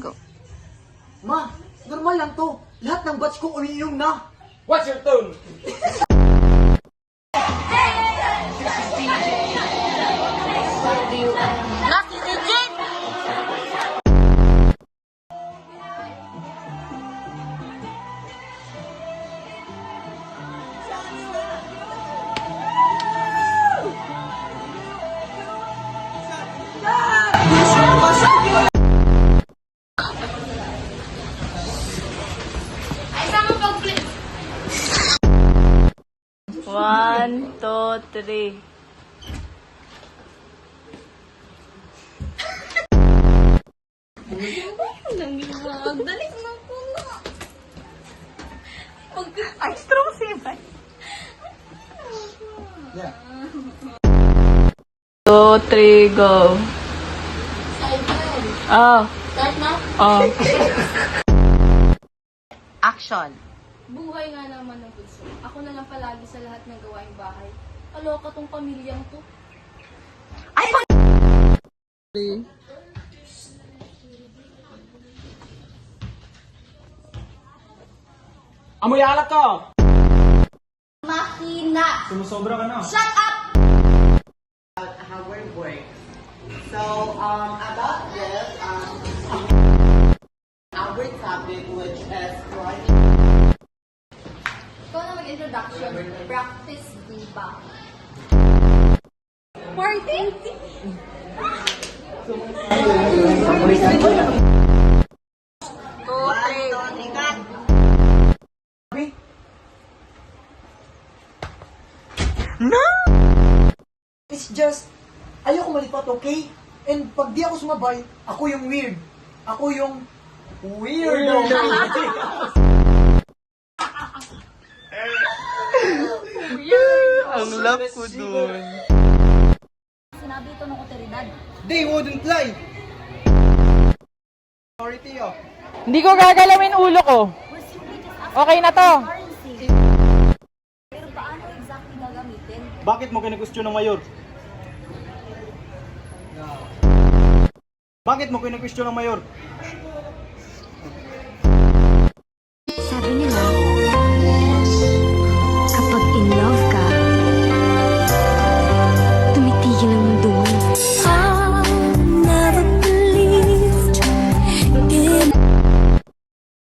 Go. Ma, normal lang to. Lahat ng batch ko umiinom na. What's your tone? Last digit! One, two, three. Dali na po na. Ay, strong siya. Yeah. 2, 3, go. Oh. Start na? Oh. Action. Buhay nga naman ng gusto. Ako na lang palagi sa lahat ng gawaing bahay. Kaloka tong pamilyang to. Ay, pag... Amoy alak ka! Makina! Sumusobra ka na. Shut up! How it works. So, about this, our topic, which is running. Ikaw na mag-introduction. Practice diba? Party? No! It's just, ayoko malipat, okay? And pag di ako sumabay, ako yung weird. Ako yung weirdo. Ang love ko dun. Sinabi ito ng otoridad. They wouldn't lie. Authority, oh. Hindi ko gagalawin ulo ko. We're simply just asking Okay na to. currency. Pero paano exactly gagamitin? Bakit mo kinag-question ng mayor? Bakit mo kinag-question ng mayor?